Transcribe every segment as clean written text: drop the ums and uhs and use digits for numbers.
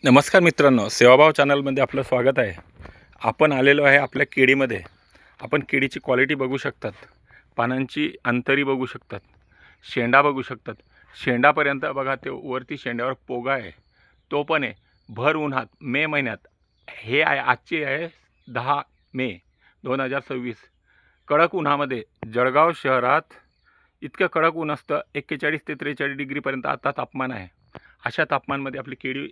नमस्कार मित्रांनो, सेवाभाव चॅनलमध्ये आपलं स्वागत आहे। आपण आलेलो आहे आपल्या केळीमध्ये। आपण केळीची क्वालिटी बघू शकतात, पानांची अंतरी बघू शकतात, शेंडा बघू शकतात। शेंडापर्यंत बघा, ते वरती शेंड्यावर पोगा आहे, तो पण आहे भर उन्हात मे महिन्यात। हे आहे आजची आहे 10 मे 2026। कडक उन्हामध्ये जळगाव शहरात इतकं कडक ऊन असतं, 41 ते 43 डिग्रीपर्यंत आता तापमान आहे। अशा तापमानामध्ये आपली केळी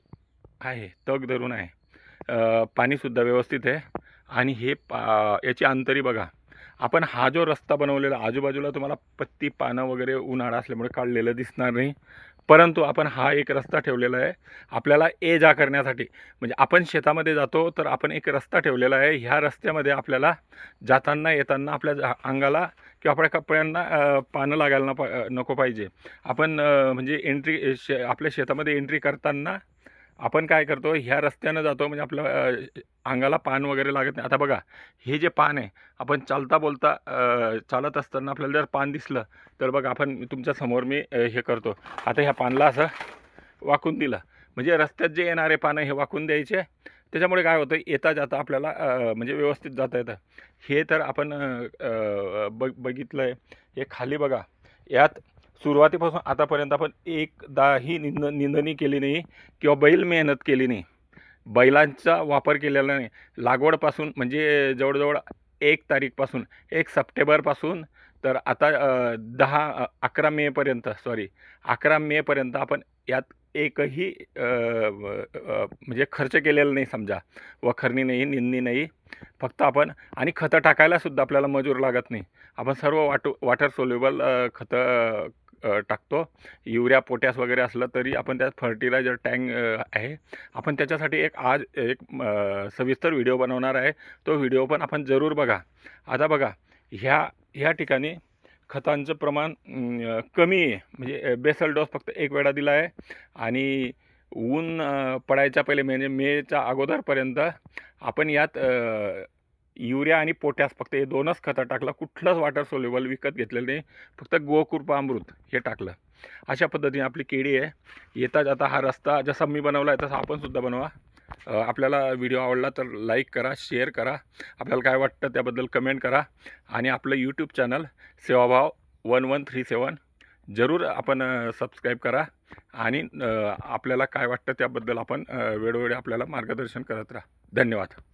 आहे, तग धरून आहे। पाणीसुद्धा व्यवस्थित आहे आणि हे याची अंतरी बघा। आपण हा जो रस्ता बनवलेला, आजूबाजूला तुम्हाला पत्ती पानं वगैरे उन्हाळा असल्यामुळे काढलेलं दिसणार नाही, परंतु आपण हा एक रस्ता ठेवलेला आहे आपल्याला ये जा करण्यासाठी। म्हणजे आपण शेतामध्ये जातो तर आपण एक रस्ता ठेवलेला आहे। ह्या रस्त्यामध्ये आपल्याला जाताना येताना आपल्या अंगाला किंवा आपल्या कपड्यांना पानं लागायला नको पाहिजे। आपण म्हणजे आपल्या शेतामध्ये एंट्री करताना आपण काय करतो, ह्या रस्त्यानं जातो म्हणजे आपल्या अंगाला पान वगैरे लागत नाही। आता बघा, हे जे पान आहे, आपण चालता बोलता चालत असताना आपल्याला जर पान दिसलं तर बघा, आपण तुमच्या समोर मी हे करतो, आता ह्या पानला असं वाकून दिलं म्हणजे रस्त्यात जे येणारे पानं हे वाकून द्यायचे। त्याच्यामुळे काय होतं, येता जाता आपल्याला म्हणजे व्यवस्थित जाता येतं। हे तर आपण बघितलं आहे। हे खाली बघा, यात सुरुवातीपासून आतापर्यंत आपण एकदाही निंदणी केली नाही किंवा बैल मेहनत केली नाही, बैलांचा वापर केलेला नाही। लागवडपासून म्हणजे जवळजवळ 1 तारीखपासून 1 सप्टेंबरपासून तर आता 11 मेपर्यंत 11 मेपर्यंत आपण यात एकही म्हणजे खर्च केलेला नाही समजा। वखरणी नाही, निंदणी नाही, फक्त आपण आणि खतं टाकायलासुद्धा आपल्याला मजूर लागत नाही। आपण सर्व वॉटर सोल्युबल खतं टाकतो। युरिया पोटॅश वगैरे असलं तरी आपण त्यात फर्टिलायझर टँक आहे। आपण त्याच्यासाठी आज एक सविस्तर व्हिडिओ बनवणार आहे, तो व्हिडिओ पण आपण जरूर बघा। आता बघा, ह्या ठिकाणी खतांचं प्रमाण कमी आहे, म्हणजे बेसल डोस फक्त 1 वेळा दिला आहे आणि ऊन पडायच्या पहिले म्हणजे मेच्या अगोदरपर्यंत आपण यात युरिया आणि पोटॅश फक्त हे 2च खतं टाकलं। कुठलंच वॉटर सोल्युबल विकत घेतलेलं नाही, फक्त गोकृपामृत हे टाकलं। अशा पद्धतीने आपली केळी आहे। येता जाता हा रस्ता जसा मी बनवला आहे तसा आपणसुद्धा बनवा। आपल्याला व्हिडिओ आवडला तर लाईक करा, शेअर करा, आपल्याला काय वाटतं त्याबद्दल कमेंट करा आणि आपलं यूट्यूब चॅनल सेवाभाव 1137 जरूर आपण सबस्क्राईब करा आणि आपल्याला काय वाटतं त्याबद्दल आपण वेळोवेळी आपल्याला मार्गदर्शन करत राहा। धन्यवाद।